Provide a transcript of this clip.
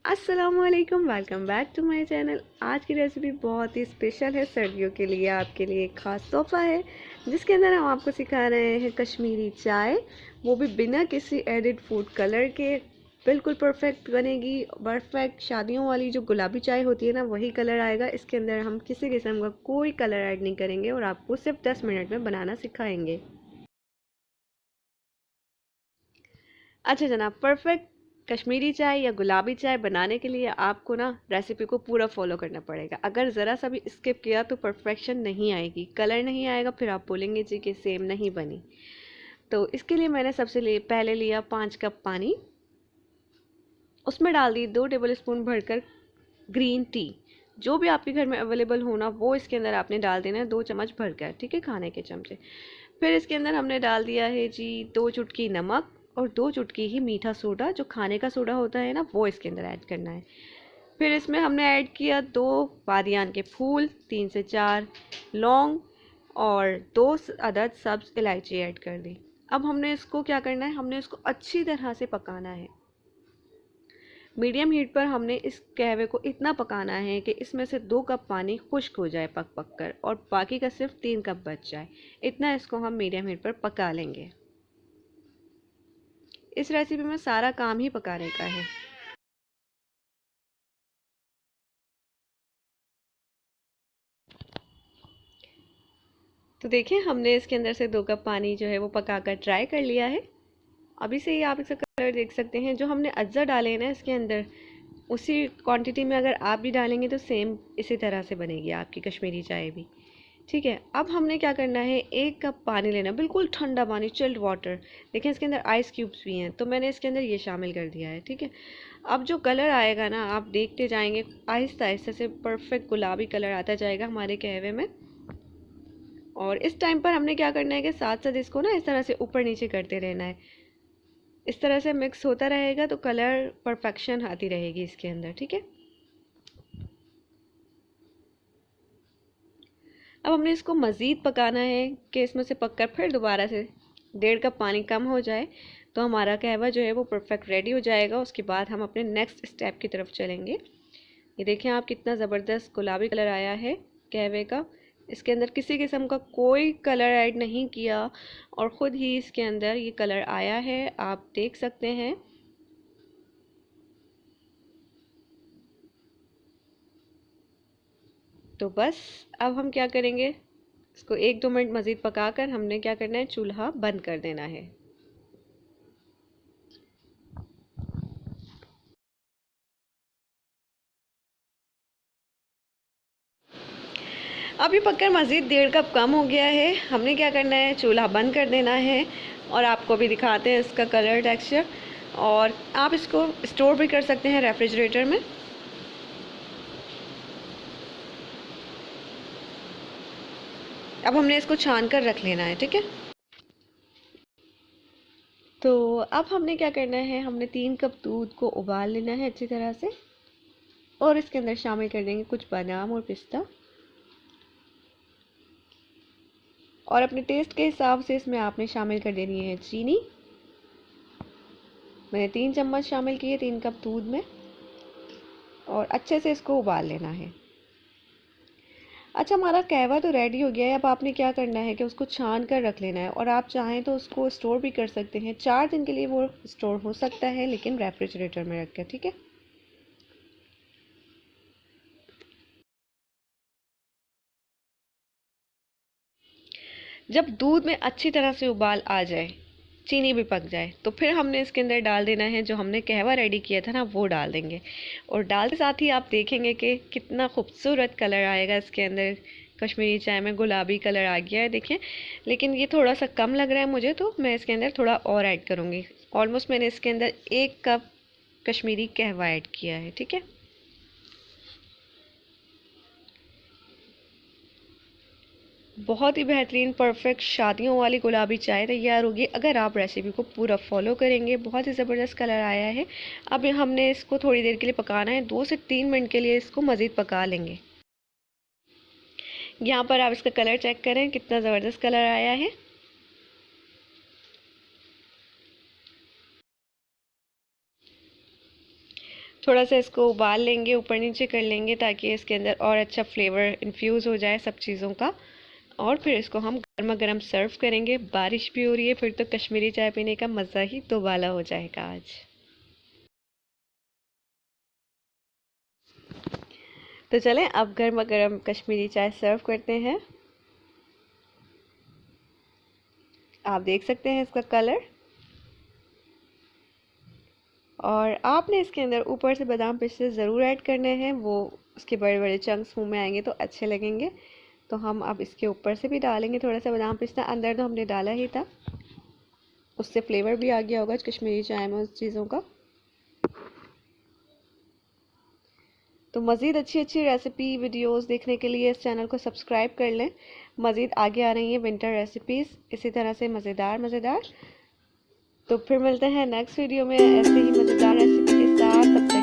अस्सलामुअलैकुम, welcome back to my channel. आज की रेसिपी बहुत ही स्पेशल है। सर्दियों के लिए आपके लिए एक ख़ास तोहफ़ा है जिसके अंदर हम आपको सिखा रहे हैं कश्मीरी चाय, वो भी बिना किसी एडिड फूड कलर के। बिल्कुल परफेक्ट बनेगी। परफेक्ट शादियों वाली जो गुलाबी चाय होती है ना, वही कलर आएगा। इसके अंदर हम किसी किस्म का कोई कलर ऐड नहीं करेंगे और आपको सिर्फ 10 मिनट में बनाना सिखाएंगे। अच्छा जनाब, परफेक्ट कश्मीरी चाय या गुलाबी चाय बनाने के लिए आपको ना रेसिपी को पूरा फॉलो करना पड़ेगा। अगर ज़रा सा भी स्किप किया तो परफेक्शन नहीं आएगी, कलर नहीं आएगा, फिर आप बोलेंगे जी कि सेम नहीं बनी। तो इसके लिए मैंने पहले लिया 5 कप पानी। उसमें डाल दी 2 टेबल स्पून भरकर ग्रीन टी। जो भी आपके घर में अवेलेबल होना वो इसके अंदर आपने डाल देना है, 2 चम्मच भरकर, ठीक है, खाने के चमचे। फिर इसके अंदर हमने डाल दिया है जी 2 चुटकी नमक और 2 चुटकी ही मीठा सोडा, जो खाने का सोडा होता है ना, वो इसके अंदर ऐड करना है। फिर इसमें हमने ऐड किया 2 बादियान के फूल, 3 से 4 लौंग और 2 अदद सब्ज इलायची ऐड कर दी। अब हमने इसको क्या करना है, हमने इसको अच्छी तरह से पकाना है। मीडियम हीट पर हमने इस कहवे को इतना पकाना है कि इसमें से 2 कप पानी खुश्क हो जाए पक पक कर, और बाकी का सिर्फ 3 कप बच जाए। इतना इसको हम मीडियम हीट पर पका लेंगे। इस रेसिपी में सारा काम ही पकाने का है। तो देखिए, हमने इसके अंदर से 2 कप पानी जो है वो पकाकर ट्राई कर लिया है। अभी से ही आप इसका कलर देख सकते हैं। जो हमने अज्जा डाले हैं ना इसके अंदर, उसी क्वांटिटी में अगर आप भी डालेंगे तो सेम इसी तरह से बनेगी आपकी कश्मीरी चाय भी। ठीक है, अब हमने क्या करना है, 1 कप पानी लेना, बिल्कुल ठंडा पानी, चिल्ड वाटर। देखिए इसके अंदर आइस क्यूब्स भी हैं, तो मैंने इसके अंदर ये शामिल कर दिया है। ठीक है, अब जो कलर आएगा ना, आप देखते जाएंगे आहिस्ता आहिस्ता से परफेक्ट गुलाबी कलर आता जाएगा हमारे कहवे में। और इस टाइम पर हमने क्या करना है कि साथ साथ इसको ना इस तरह से ऊपर नीचे करते रहना है। इस तरह से मिक्स होता रहेगा तो कलर परफेक्शन आती रहेगी इसके अंदर। ठीक है, अब हमने इसको मज़ीद पकाना है कि इसमें से पककर फिर दोबारा से 1.5 कप पानी कम हो जाए तो हमारा कहवा जो है वो परफेक्ट रेडी हो जाएगा। उसके बाद हम अपने नेक्स्ट स्टेप की तरफ चलेंगे। ये देखें आप, कितना ज़बरदस्त गुलाबी कलर आया है कहवे का। इसके अंदर किसी किस्म का कोई कलर ऐड नहीं किया और ख़ुद ही इसके अंदर ये कलर आया है, आप देख सकते हैं। तो बस अब हम क्या करेंगे, इसको 1-2 मिनट मज़ीद पकाकर हमने क्या करना है, चूल्हा बंद कर देना है। अब ये पककर मज़ीद 1.5 कप कम हो गया है। हमने क्या करना है, चूल्हा बंद कर देना है। और आपको भी दिखाते हैं इसका कलर टेक्सचर। और आप इसको स्टोर भी कर सकते हैं रेफ्रिजरेटर में। अब हमने इसको छान कर रख लेना है। ठीक है, तो अब हमने क्या करना है, हमने 3 कप दूध को उबाल लेना है अच्छी तरह से। और इसके अंदर शामिल कर देंगे कुछ बादाम और पिस्ता। और अपने टेस्ट के हिसाब से इसमें आपने शामिल कर देनी है चीनी। मैंने 3 चम्मच शामिल की है 3 कप दूध में। और अच्छे से इसको उबाल लेना है। अच्छा, हमारा कहवा तो रेडी हो गया है। अब आपने क्या करना है कि उसको छान कर रख लेना है। और आप चाहें तो उसको स्टोर भी कर सकते हैं, 4 दिन के लिए वो स्टोर हो सकता है, लेकिन रेफ्रिजरेटर में रख कर। ठीक है, जब दूध में अच्छी तरह से उबाल आ जाए, चीनी भी पक जाए, तो फिर हमने इसके अंदर डाल देना है जो हमने कहवा रेडी किया था ना, वो डाल देंगे। और डालते साथ ही आप देखेंगे कि कितना खूबसूरत कलर आएगा इसके अंदर। कश्मीरी चाय में गुलाबी कलर आ गया है, देखें। लेकिन ये थोड़ा सा कम लग रहा है मुझे, तो मैं इसके अंदर थोड़ा और ऐड करूँगी। ऑलमोस्ट मैंने इसके अंदर 1 कप कश्मीरी कहवा ऐड किया है। ठीक है, बहुत ही बेहतरीन परफेक्ट शादियों वाली गुलाबी चाय तैयार होगी अगर आप रेसिपी को पूरा फॉलो करेंगे। बहुत ही ज़बरदस्त कलर आया है। अब हमने इसको थोड़ी देर के लिए पकाना है, 2 से 3 मिनट के लिए इसको मज़ीद पका लेंगे। यहाँ पर आप इसका कलर चेक करें, कितना ज़बरदस्त कलर आया है। थोड़ा सा इसको उबाल लेंगे, ऊपर नीचे कर लेंगे ताकि इसके अंदर और अच्छा फ्लेवर इन्फ्यूज़ हो जाए सब चीज़ों का। और फिर इसको हम गर्मा गर्म सर्व करेंगे। बारिश भी हो रही है, फिर तो कश्मीरी चाय पीने का मज़ा ही दोबाला हो जाएगा आज। तो चलें अब गर्मा गर्म कश्मीरी चाय सर्व करते हैं। आप देख सकते हैं इसका कलर, और आपने इसके अंदर ऊपर से बादाम पिस्ते ज़रूर ऐड करने हैं, वो उसके बड़े बड़े चंक्स मुंह में आएंगे तो अच्छे लगेंगे। तो हम अब इसके ऊपर से भी डालेंगे थोड़ा सा बादाम पिस्ता, अंदर तो हमने डाला ही था, उससे फ्लेवर भी आ गया होगा कश्मीरी चाय में उस चीज़ों का। तो मज़ीद अच्छी अच्छी रेसिपी वीडियोस देखने के लिए इस चैनल को सब्सक्राइब कर लें। मज़ीद आगे आ रही हैं विंटर रेसिपीज़ इसी तरह से मज़ेदार मज़ेदार। तो फिर मिलते हैं नेक्स्ट वीडियो में ऐसे ही मज़ेदार रेसिपी के साथ। तब तक